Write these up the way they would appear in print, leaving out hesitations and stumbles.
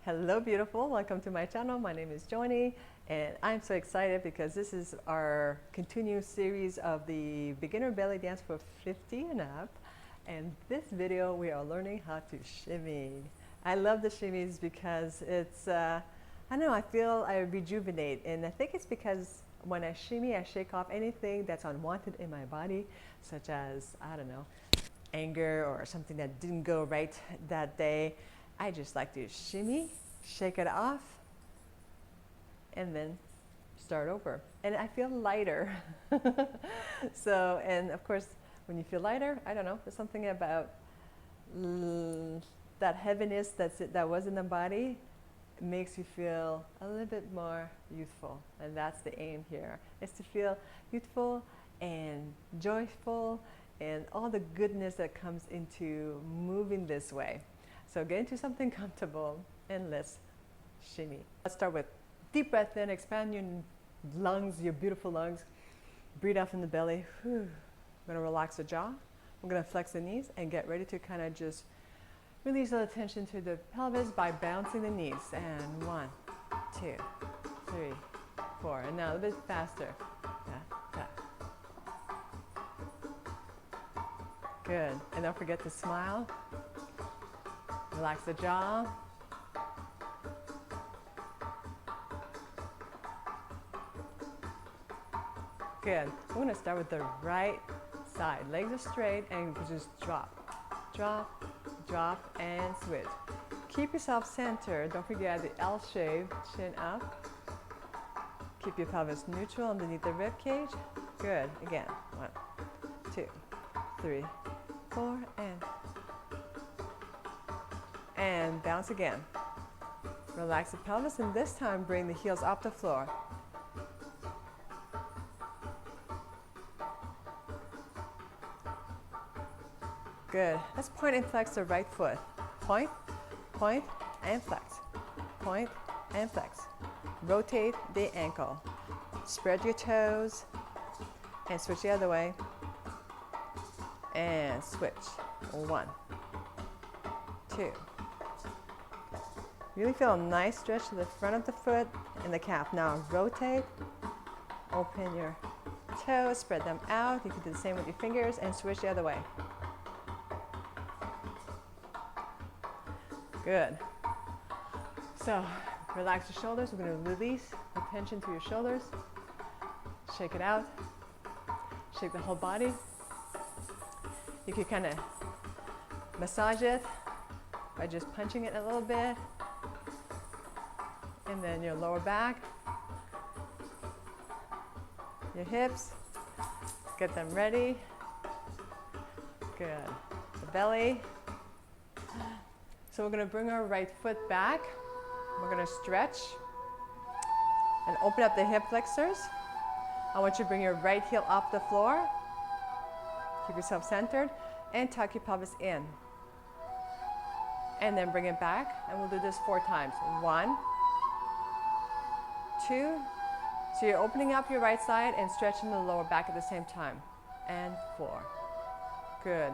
Hello beautiful, welcome to my channel. My name is Joni and I'm so excited because this is our continued series of the beginner belly dance for 50 and up. And this video we are learning how to shimmy. I love the shimmies because it's, I don't know, I feel I rejuvenate, and I think it's because when I shimmy I shake off anything that's unwanted in my body, such as, I don't know, anger or something that didn't go right that day. I just like to shimmy, shake it off, and then start over. And I feel lighter. So, and of course, when you feel lighter, I don't know, there's something about that heaviness that was in the body. It makes you feel a little bit more youthful. And that's the aim here, is to feel youthful and joyful and all the goodness that comes into moving this way. So get into something comfortable and let's shimmy. Let's start with deep breath in, expand your lungs, your beautiful lungs. Breathe out from the belly. Whew. I'm gonna relax the jaw. I'm gonna flex the knees and get ready to kind of just release all the tension to the pelvis by bouncing the knees. And 1, 2, 3, 4. And now a little bit faster. Good. And don't forget to smile. Relax the jaw. Good. We're going to start with the right side. Legs are straight and just drop, drop, drop, and switch. Keep yourself centered. Don't forget the L shape, chin up. Keep your pelvis neutral underneath the rib cage. Good. Again. 1, 2, 3, 4, and bounce again. Relax the pelvis, and this time bring the heels off the floor. Good. Let's point and flex the right foot. Point, point, and flex. Point and flex. Rotate the ankle. Spread your toes and switch the other way. And switch. 1, 2. Really feel a nice stretch to the front of the foot and the calf. Now rotate, open your toes, spread them out. You can do the same with your fingers and switch the other way. Good. So relax your shoulders. We're going to release the tension to your shoulders. Shake it out. Shake the whole body. You can kind of massage it by just punching it a little bit. And then your lower back, your hips, get them ready. Good. The belly. So we're going to bring our right foot back. We're going to stretch and open up the hip flexors. I want you to bring your right heel off the floor. Keep yourself centered and tuck your pelvis in. And then bring it back, and we'll do this 4 times. 1, 2. So you're opening up your right side and stretching the lower back at the same time. And 4. Good.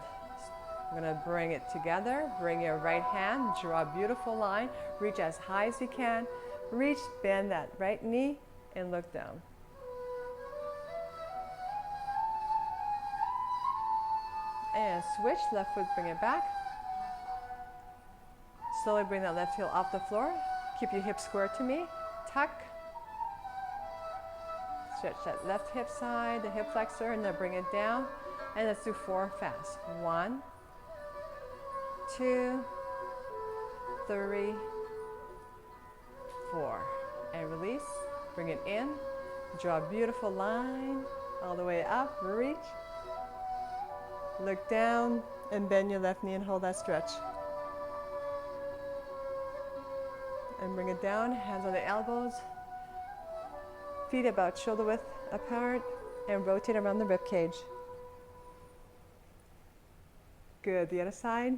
I'm going to bring it together. Bring your right hand, draw a beautiful line. Reach as high as you can. Reach, bend that right knee, and look down. And switch, left foot, bring it back. Slowly bring that left heel off the floor. Keep your hips square to me. Tuck. Stretch that left hip side, the hip flexor, and then bring it down. And let's do 4 fast. 1, 2, 3, 4. And release. Bring it in. Draw a beautiful line all the way up. Reach. Look down and bend your left knee and hold that stretch. And bring it down, hands on the elbows. Feet about shoulder width apart, and rotate around the rib cage. Good. The other side.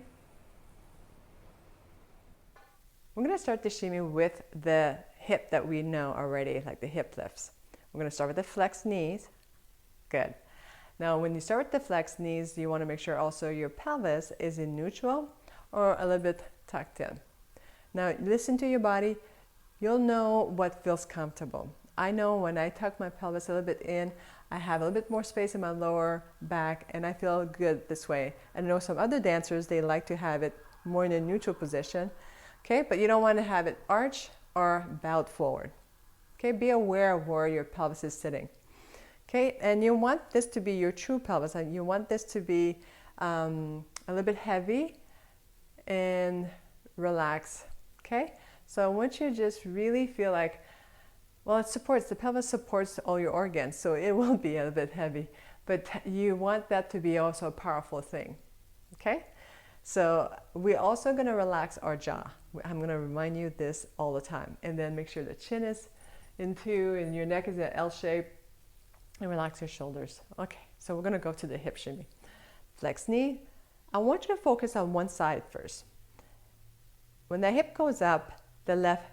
We're going to start the shimmy with the hip that we know already, like the hip lifts. We're going to start with the flexed knees. Good. Now, when you start with the flexed knees, you want to make sure also your pelvis is in neutral or a little bit tucked in. Now listen to your body. You'll know what feels comfortable. I know when I tuck my pelvis a little bit in, I have a little bit more space in my lower back and I feel good this way. I know some other dancers, they like to have it more in a neutral position. Okay, but you don't want to have it arched or bowed forward. Okay, be aware of where your pelvis is sitting. Okay, and you want this to be your true pelvis, and you want this to be a little bit heavy and relax. Okay, so I want you to just really feel like, well, it supports, the pelvis supports all your organs, so it will be a little bit heavy, but you want that to be also a powerful thing. Okay, so we're also going to relax our jaw. I'm going to remind you this all the time, and then make sure the chin is into and your neck is in an L shape, and relax your shoulders. Okay, so we're going to go to the hip shimmy. Flex knee. I want you to focus on one side first. When the hip goes up, the left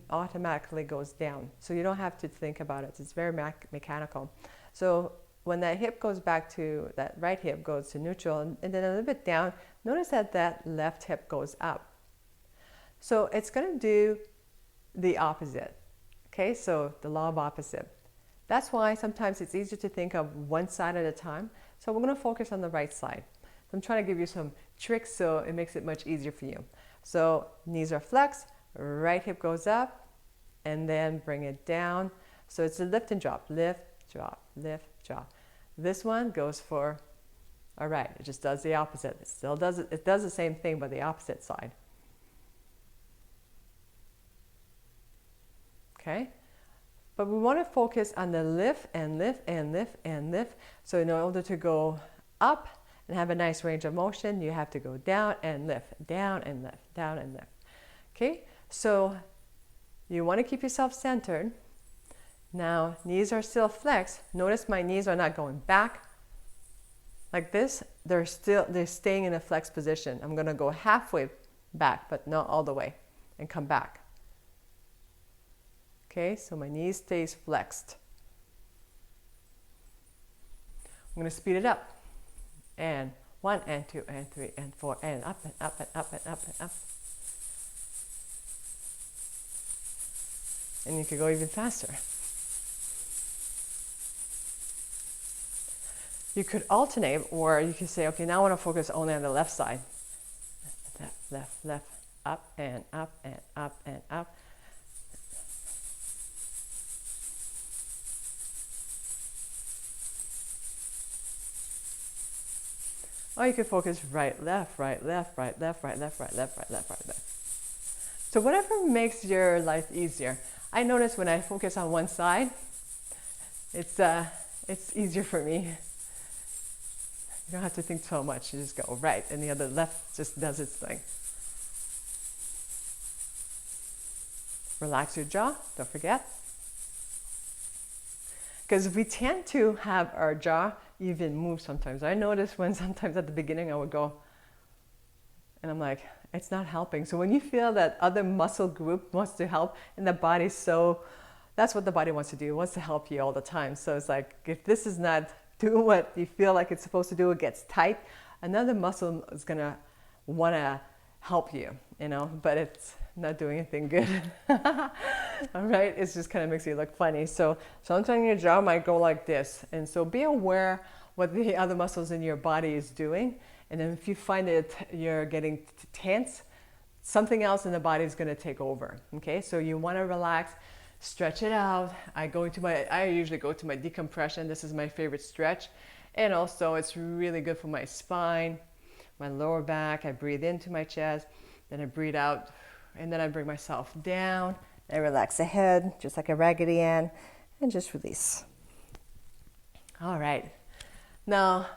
automatically goes down, so you don't have to think about it. It's very mechanical. So when that hip goes back to, that right hip goes to neutral, and then a little bit down, notice that that left hip goes up. So it's going to do the opposite. Okay, so the law of opposite. That's why sometimes it's easier to think of one side at a time. So we're going to focus on the right side. I'm trying to give you some tricks so it makes it much easier for you. So knees are flexed, right hip goes up, and then bring it down. So it's a lift and drop, lift, drop, lift, drop. This one goes for, all right, it just does the opposite. It still does it, it does the same thing, but the opposite side. Okay, but we want to focus on the lift and lift and lift and lift. So in order to go up and have a nice range of motion, you have to go down and lift, down and lift, down and lift. Okay, so you want to keep yourself centered. Now knees are still flexed. Notice my knees are not going back like this. They're staying in a flexed position. I'm going to go halfway back, but not all the way, and come back. Okay, so my knee stays flexed. I'm going to speed it up. And 1 and 2 and 3 and 4 and up and up and up and up and up. And you can go even faster. You could alternate, or you could say, okay, now I want to focus only on the left side. Left, left, left, up and up and up and up. Or you could focus right, left, right, left, right, left, right, left, right, left, right, left, right, left. So whatever makes your life easier. I notice when I focus on one side, it's easier for me. You don't have to think so much. You just go right, and the other left just does its thing. Relax your jaw, don't forget. Because we tend to have our jaw even move sometimes. I notice when sometimes at the beginning I would go, and I'm like, it's not helping. So when you feel that other muscle group wants to help, and the body's so, that's what the body wants to do. It wants to help you all the time. So it's like, if this is not doing what you feel like it's supposed to do, it gets tight, another muscle is gonna wanna help you, you know, but it's not doing anything good. All right, it just kind of makes you look funny. So sometimes your jaw might go like this, and so be aware what the other muscles in your body is doing. And then if you find that you're getting tense, something else in the body is going to take over. Okay, so you want to relax, stretch it out. I usually go to my decompression. This is my favorite stretch, and also it's really good for my spine, my lower back. I breathe into my chest, then I breathe out, and then I bring myself down. I relax the head, just like a Raggedy Ann, and just release. All right. Now,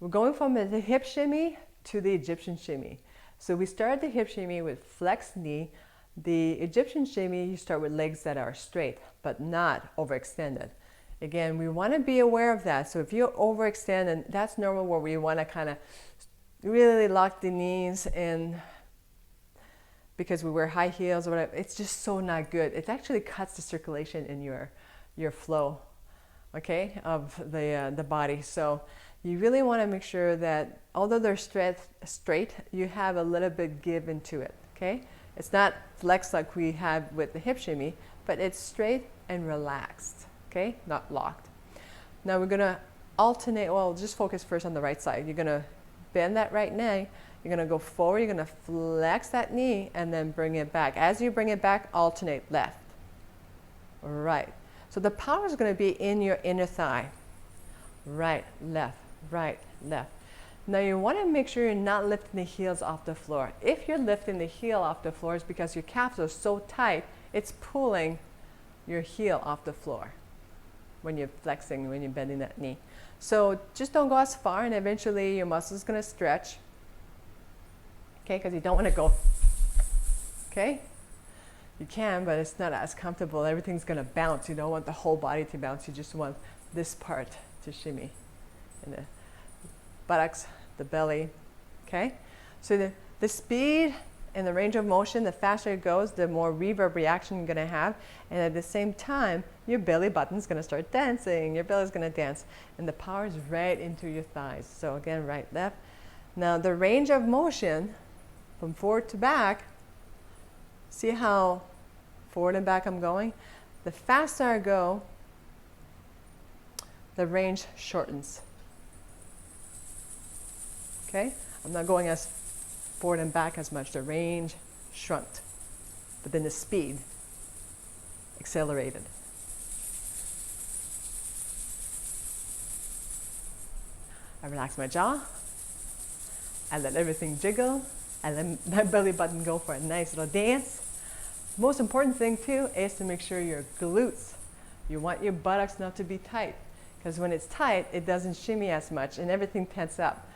we're going from the hip shimmy to the Egyptian shimmy. So we start the hip shimmy with flexed knee. The Egyptian shimmy, you start with legs that are straight, but not overextended. Again, we want to be aware of that. So if you overextend, and that's normal, where we want to kind of really lock the knees in, because we wear high heels or whatever, it's just so not good. It actually cuts the circulation in your flow, okay, of the body. So you really want to make sure that although they're straight, you have a little bit give into it, okay? It's not flexed like we have with the hip shimmy, but it's straight and relaxed, okay? Not locked. Now we're gonna alternate, well, just focus first on the right side. You're gonna bend that right knee, you're gonna go forward, you're gonna flex that knee, and then bring it back. As you bring it back, alternate left, right. So the power is gonna be in your inner thigh. Right, left, right, left. Now you wanna make sure you're not lifting the heels off the floor. If you're lifting the heel off the floor, it's because your calves are so tight, it's pulling your heel off the floor when you're flexing, when you're bending that knee. So just don't go as far, and eventually your muscle's gonna stretch, okay, because you don't wanna go, okay? You can, but it's not as comfortable. Everything's gonna bounce. You don't want the whole body to bounce. You just want this part to shimmy. And the buttocks, the belly, okay? So the speed and the range of motion, the faster it goes, the more reverb reaction you're gonna have. And at the same time, your belly button's gonna start dancing. Your belly's gonna dance. And the power is right into your thighs. So again, right, left. Now the range of motion from forward to back, see how forward and back I'm going? The faster I go, the range shortens. Okay? I'm not going as forward and back as much. The range shrunk, but then the speed accelerated. I relax my jaw. I let everything jiggle. I let my belly button go for a nice little dance. The most important thing too is to make sure your glutes, you want your buttocks not to be tight, because when it's tight, it doesn't shimmy as much and everything tenses up.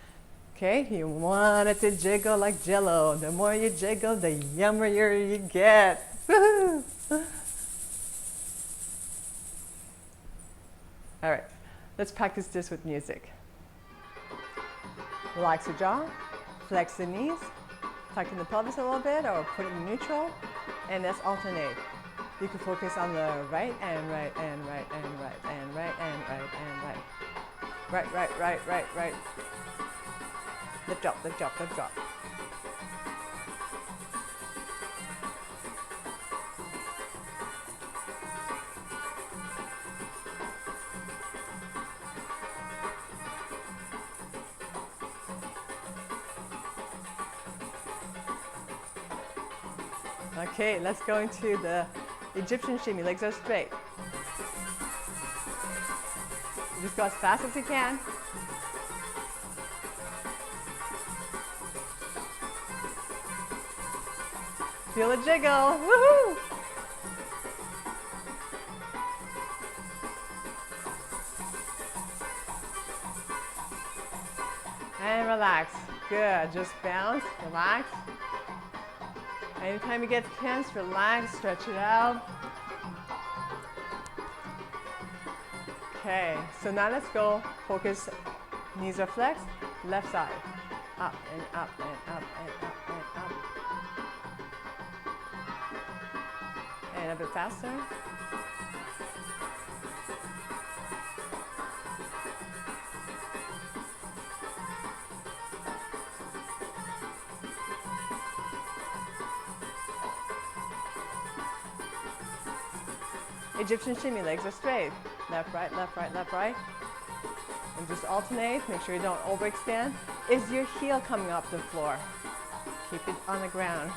Okay, you want it to jiggle like Jello. The more you jiggle, the yummier you get. Woohoo! All right, let's practice this with music. Relax your jaw, flex the knees, tuck in the pelvis a little bit or put it in neutral, and let's alternate. You can focus on the right and right and right and right and right and right and right. Right, right, right, right, right. Lift drop, lift drop, lift drop. Okay, let's go into the Egyptian shimmy. Legs are straight. Just go as fast as you can. Feel a jiggle. Woohoo! And relax. Good. Just bounce, relax. Anytime you get tense, relax, stretch it out. Okay, so now let's go. Focus, knees are flexed, left side. Up and up and up and up and up. And a bit faster. Egyptian shimmy, legs are straight. Left, right, left, right, left, right. And just alternate, make sure you don't overextend. Is your heel coming off the floor? Keep it on the ground.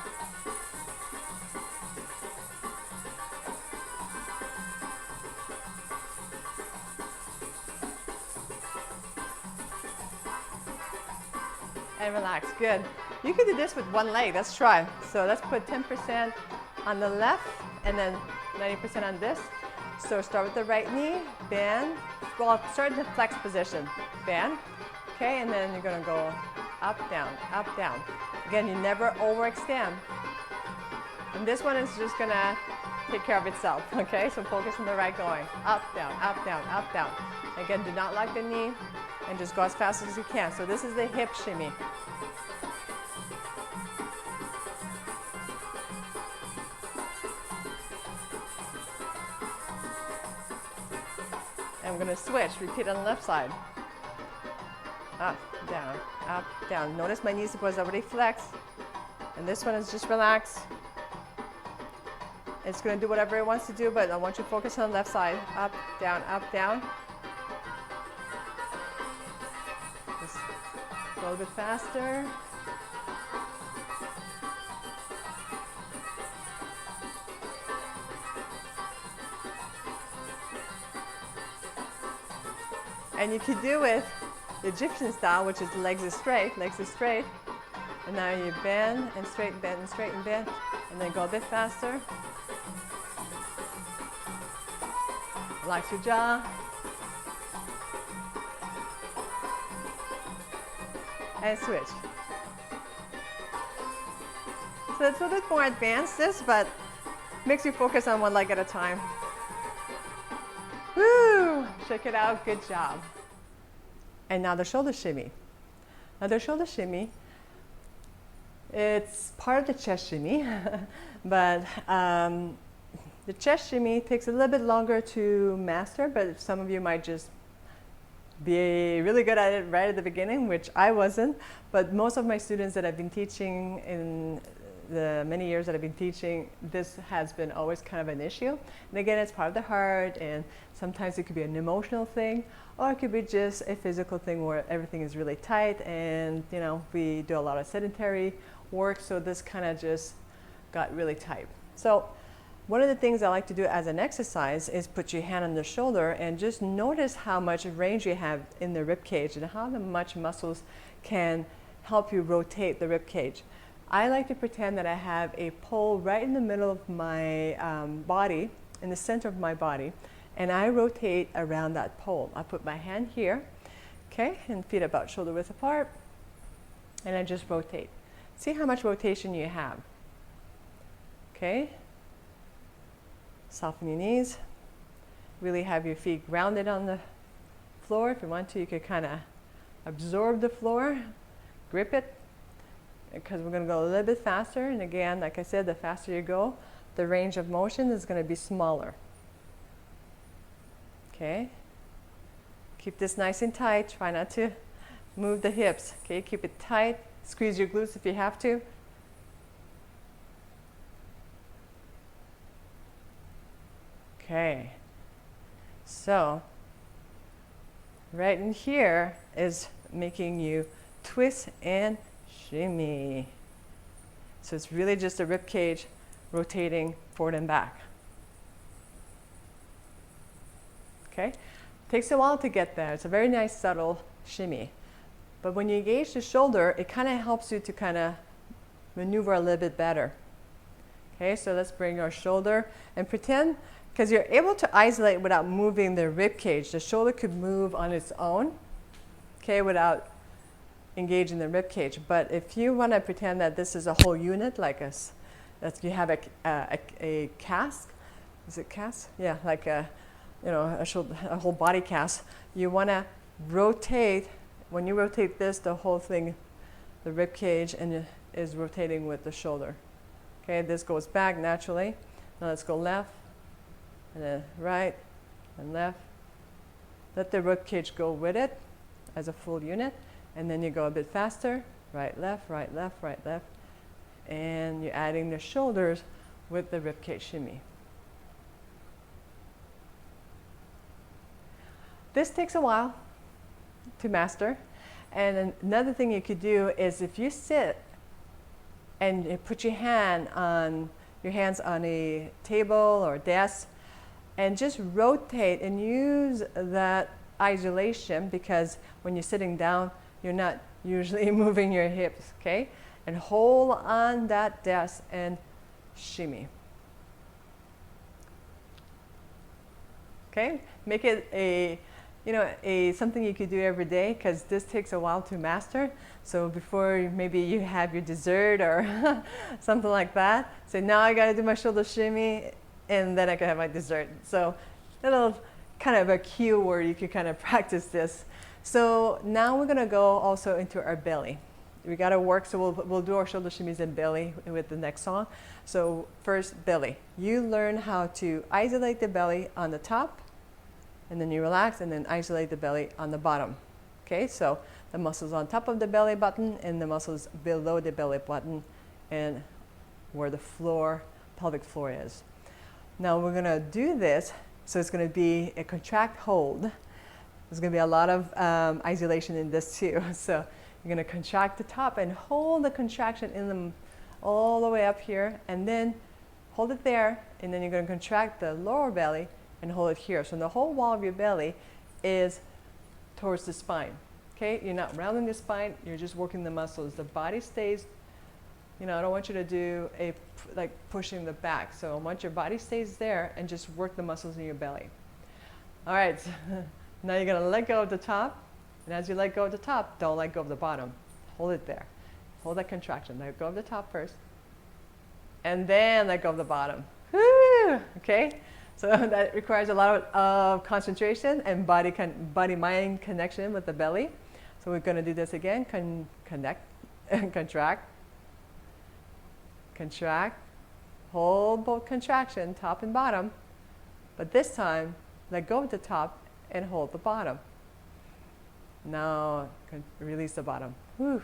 And relax, good. You can do this with one leg, let's try. So let's put 10% on the left and then 90% on this. So start with the right knee, bend. Well, start in the flex position, bend. Okay, and then you're gonna go up, down, up, down. Again, you never overextend. And this one is just gonna take care of itself, okay? So focus on the right going, up, down, up, down, up, down. Again, do not lock the knee and just go as fast as you can. So this is the hip shimmy. And I'm gonna switch, repeat on the left side. Up, down, up, down. Notice my knees was already flexed. And this one is just relax. It's going to do whatever it wants to do, but I want you to focus on the left side. Up, down, up, down. Just go a little bit faster. And you could do it the Egyptian style, which is legs are straight, and now you bend and straighten, bend and straighten, bend, and then go a bit faster. Relax your jaw. And switch. So it's a bit more advanced, this, but makes you focus on one leg at a time. Woo! Check it out, good job. And now the shoulder shimmy. Now the shoulder shimmy, it's part of the chest shimmy, but the chest shimmy takes a little bit longer to master, but some of you might just be really good at it right at the beginning, which I wasn't, but most of my students that I've been teaching in the many years that I've been teaching, this has been always kind of an issue. And again, it's part of the heart, and sometimes it could be an emotional thing, or it could be just a physical thing where everything is really tight, and you know, we do a lot of sedentary work, so this kind of just got really tight. So one of the things I like to do as an exercise is put your hand on the shoulder and just notice how much range you have in the rib cage and how much muscles can help you rotate the rib cage. I like to pretend that I have a pole right in the middle of my body, in the center of my body, and I rotate around that pole. I put my hand here, okay, and feet about shoulder width apart, and I just rotate. See how much rotation you have, okay? Soften your knees. Really have your feet grounded on the floor. If you want to, you could kind of absorb the floor, grip it, because we're going to go a little bit faster. And again, like I said, the faster you go, the range of motion is going to be smaller. Okay? Keep this nice and tight. Try not to move the hips. Okay? Keep it tight. Squeeze your glutes if you have to. Okay. So, right in here is making you twist and shimmy. So it's really just a rib cage rotating forward and back. Okay? Takes a while to get there. It's a very nice subtle shimmy. But when you engage the shoulder, it kind of helps you to kind of maneuver a little bit better. Okay, so let's bring our shoulder and pretend, because you're able to isolate without moving the rib cage. The shoulder could move on its own, okay, without engaging the rib cage. But if you want to pretend that this is a whole unit, like that you have a cast, is it cast? Yeah, like a, you know, a whole body cast. You want to rotate. When you rotate this, the whole thing, the rib cage, and is rotating with the shoulder. Okay, this goes back naturally. Now let's go left, and then right, and left. Let the rib cage go with it as a full unit, and then you go a bit faster. Right, left, right, left, right, left. And you're adding the shoulders with the rib cage shimmy. This takes a while to master. And another thing you could do is if you sit and you put your hands on a table or desk and just rotate and use that isolation, because when you're sitting down, you're not usually moving your hips, okay? And hold on that desk and shimmy. Okay? Make it a something you could do every day, because this takes a while to master. So before maybe you have your dessert or something like that, say, now I got to do my shoulder shimmy, and then I can have my dessert. So a little kind of a cue where you can kind of practice this. So now we're going to go also into our belly. We got to work, so we'll do our shoulder shimmies and belly with the next song. So first, belly. You learn how to isolate the belly on the top, and then you relax, and then isolate the belly on the bottom. Okay, so the muscles on top of the belly button and the muscles below the belly button and where the floor, pelvic floor is. Now we're gonna do this, so it's gonna be a contract hold. There's gonna be a lot of isolation in this too. So you're gonna contract the top and hold the contraction in them all the way up here, and then hold it there, and then you're gonna contract the lower belly and hold it here. So the whole wall of your belly is towards the spine. Okay, you're not rounding the spine, you're just working the muscles. The body stays, you know, I don't want you to do a like pushing the back. So I want your body stays there and just work the muscles in your belly. All right, now you're gonna let go of the top, and as you let go of the top, don't let go of the bottom. Hold it there. Hold that contraction. Let go of the top first, and then let go of the bottom. Woo! Okay, so that requires a lot of concentration and body-mind connection with the belly. So we're going to do this again. Connect and contract. Contract. Hold both contraction, top and bottom. But this time, let go of the top and hold the bottom. Now, release the bottom. Whew.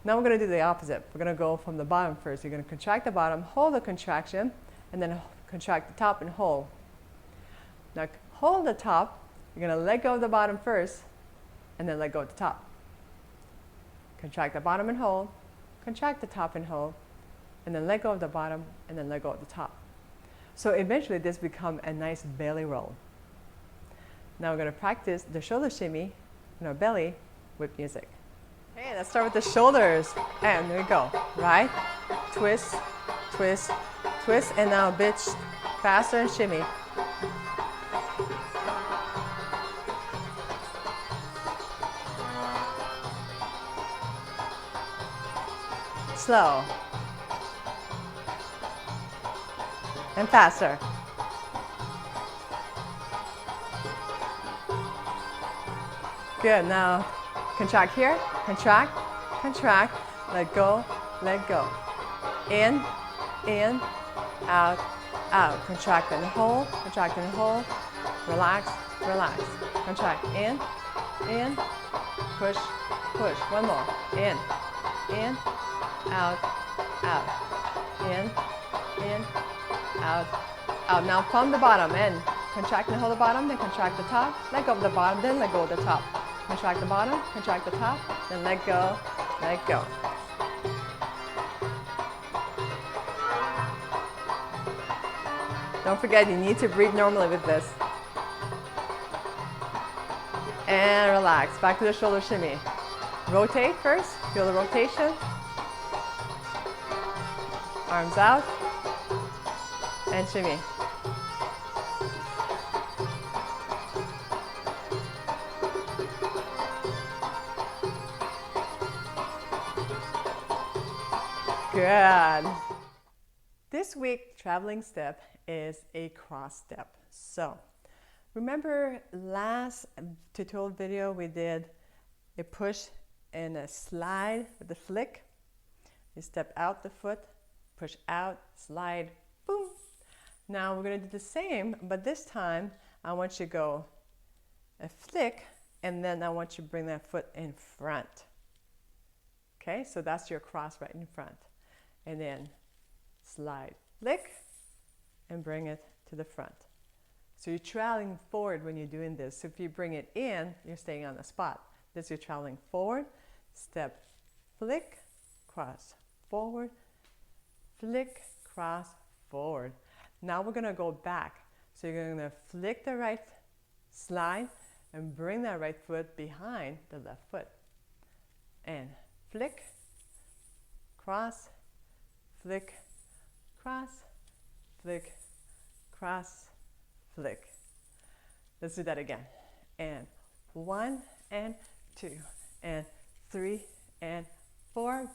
Now we're going to do the opposite. We're going to go from the bottom first. You're going to contract the bottom, hold the contraction, and then contract the top and hold. Now hold the top. You're going to let go of the bottom first, and then let go of the top. Contract the bottom and hold. Contract the top and hold, and then let go of the bottom, and then let go of the top. So eventually this becomes a nice belly roll. Now we're going to practice the shoulder shimmy in our belly with music. Okay, let's start with the shoulders. And there we go. Right, twist, twist, twist, and now a bit faster and shimmy. Slow. And faster. Good, now contract here, contract, contract, let go, in, out, out, contract and hold, relax, relax, contract, in, push, push, one more, in, out, out, in, out, out. Now from the bottom, in, contract and hold the bottom, then contract the top, let go of the bottom, then let go of the top. Contract the bottom, contract the top, then let go, let go. Don't forget, you need to breathe normally with this. And relax, back to the shoulder shimmy. Rotate first, feel the rotation. Arms out, and shimmy. Good. This week, traveling step is a cross step. So, remember last tutorial video we did a push and a slide with the flick? You step out the foot, push out, slide, boom. Now we're going to do the same, but this time I want you to go a flick, and then I want you to bring that foot in front. Okay, so that's your cross right in front. And then slide, flick, and bring it to the front. So you're traveling forward when you're doing this. So if you bring it in, you're staying on the spot. This you're traveling forward, step, flick, cross, forward, flick, cross, forward. Now we're gonna go back. So you're gonna flick the right, slide, and bring that right foot behind the left foot. And flick, cross, flick, cross, flick, cross, flick. Let's do that again. And 1 and 2 and 3 and 4.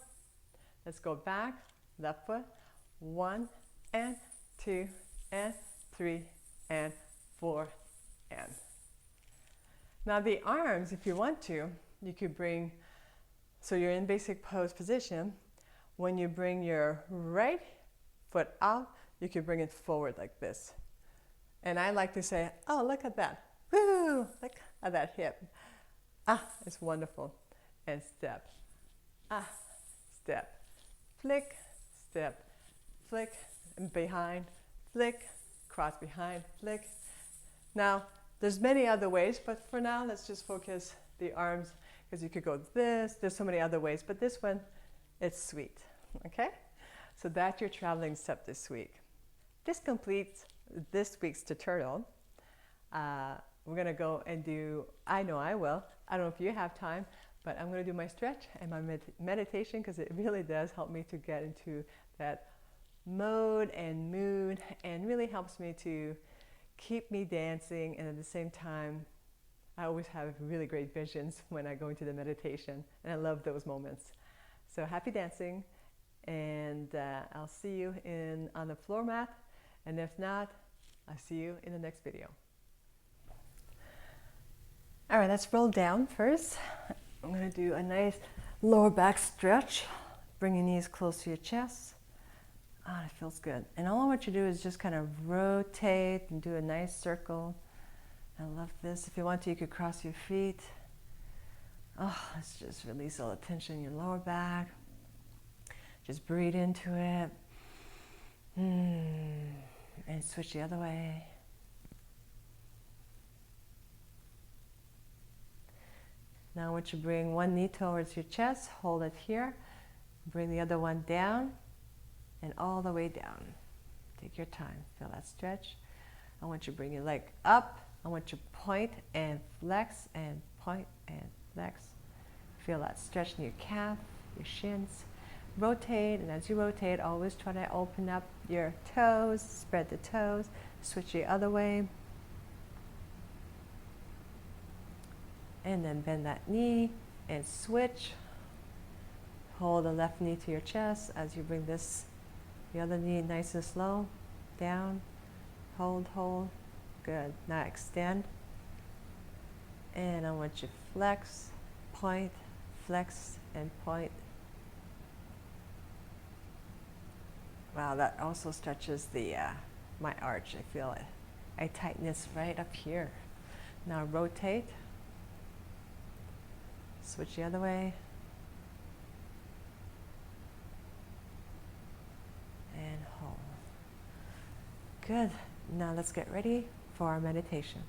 Let's go back, left foot. 1 and 2 and 3 and 4 and. Now the arms, if you want to, you could bring, so you're in basic pose position. When you bring your right foot out, you can bring it forward like this. And I like to say, oh, look at that. Woo, look at that hip. Ah, it's wonderful. And step, step, flick, step, flick, and behind, flick, cross behind, flick. Now, there's many other ways, but for now, let's just focus the arms, because you could go this, there's so many other ways, but this one, it's sweet, okay? So that's your traveling step this week. This completes this week's tutorial. We're gonna go and do, I know I will, I don't know if you have time, but I'm gonna do my stretch and my meditation, because it really does help me to get into that mode and mood, and really helps me to keep me dancing, and at the same time, I always have really great visions when I go into the meditation, and I love those moments. So happy dancing, and I'll see you on the floor mat, and if not, I'll see you in the next video. All right, let's roll down first. I'm gonna do a nice lower back stretch. Bring your knees close to your chest. Ah, it feels good. And all I want you to do is just kind of rotate and do a nice circle. I love this. If you want to, you could cross your feet. Oh, let's just release all the tension in your lower back. Just breathe into it. And switch the other way. Now I want you to bring one knee towards your chest. Hold it here. Bring the other one down. And all the way down. Take your time. Feel that stretch. I want you to bring your leg up. I want you to point and flex and point and flex. Feel that stretch in your calf, your shins. Rotate, and as you rotate, always try to open up your toes, spread the toes, switch the other way. And then bend that knee and switch. Hold the left knee to your chest as you bring the other knee nice and slow, down, hold, hold, good. Now extend, and I want you to flex, and point. Wow, that also stretches my arch. I feel a tightness right up here. Now rotate, switch the other way. And hold. Good. Now let's get ready for our meditation.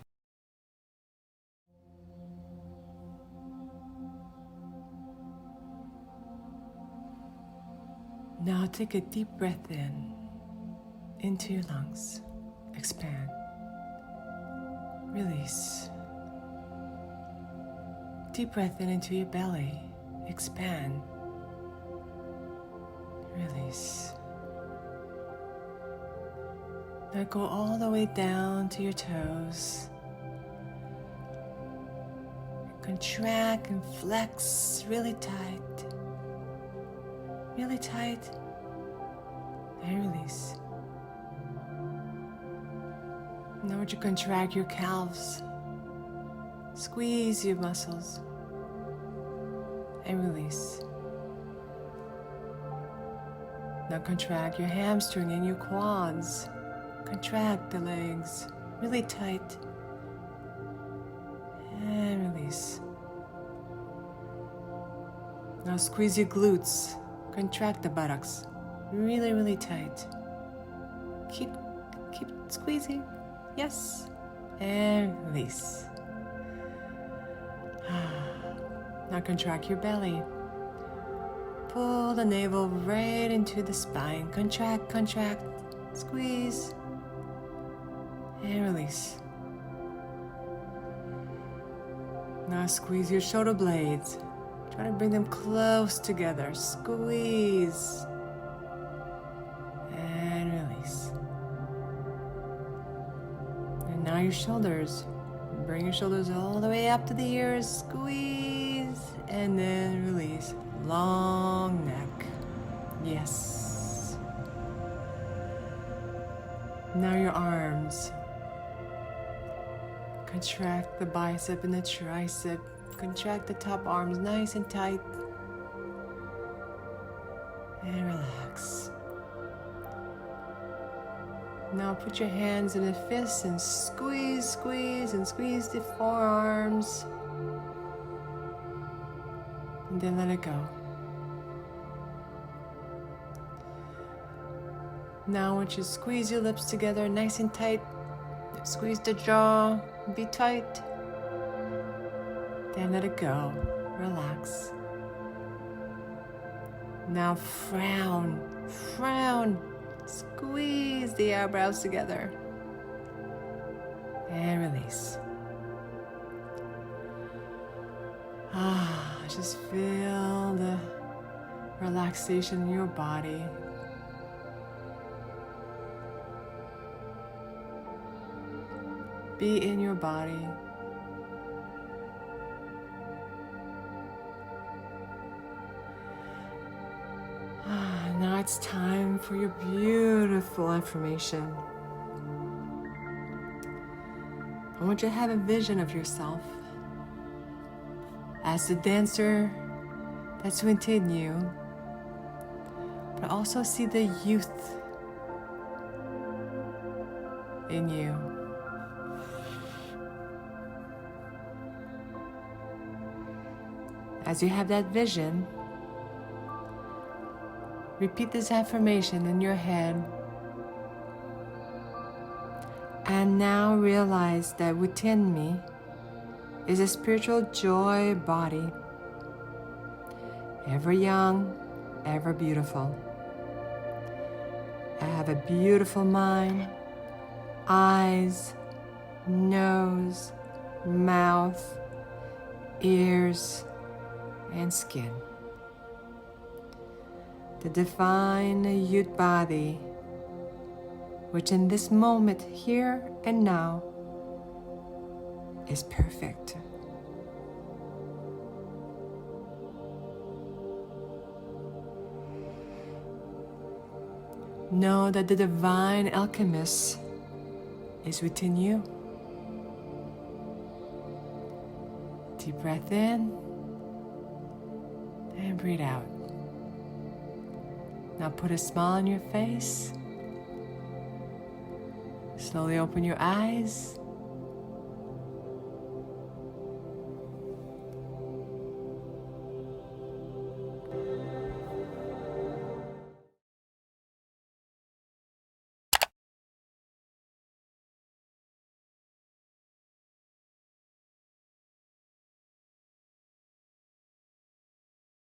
Now take a deep breath into your lungs. Expand. Release. Deep breath into your belly. Expand. Release. Now go all the way down to your toes. Contract and flex really tight. Really tight. And release. Now would you contract your calves. Squeeze your muscles. And release. Now contract your hamstring and your quads. Contract the legs really tight. And release. Now squeeze your glutes. Contract the buttocks really, really tight. Keep squeezing. Yes. And release. Now contract your belly. Pull the navel right into the spine. Contract, contract. Squeeze. And release. Now squeeze your shoulder blades. Try to bring them close together. Squeeze. And release. And now your shoulders. Bring your shoulders all the way up to the ears. Squeeze. And then release. Long neck. Yes. Now your arms. Contract the bicep and the tricep. Contract the top arms nice and tight. And relax. Now put your hands in a fist and squeeze, squeeze, and squeeze the forearms. And then let it go. Now I want you to squeeze your lips together nice and tight. Squeeze the jaw, be tight. Then let it go, relax. Now frown, frown. Squeeze the eyebrows together. And release. Just feel the relaxation in your body. Be in your body. Now it's time for your beautiful affirmation. I want you to have a vision of yourself as the dancer that's within you, but also see the youth in you. As you have that vision, repeat this affirmation in your head. And now realize that within me is a spiritual joy body, ever young, ever beautiful. I have a beautiful mind, eyes, nose, mouth, ears, and skin. The divine youth body, which in this moment, here and now, is perfect. Know that the divine alchemist is within you. Deep breath in and breathe out. Now put a smile on your face. Slowly open your eyes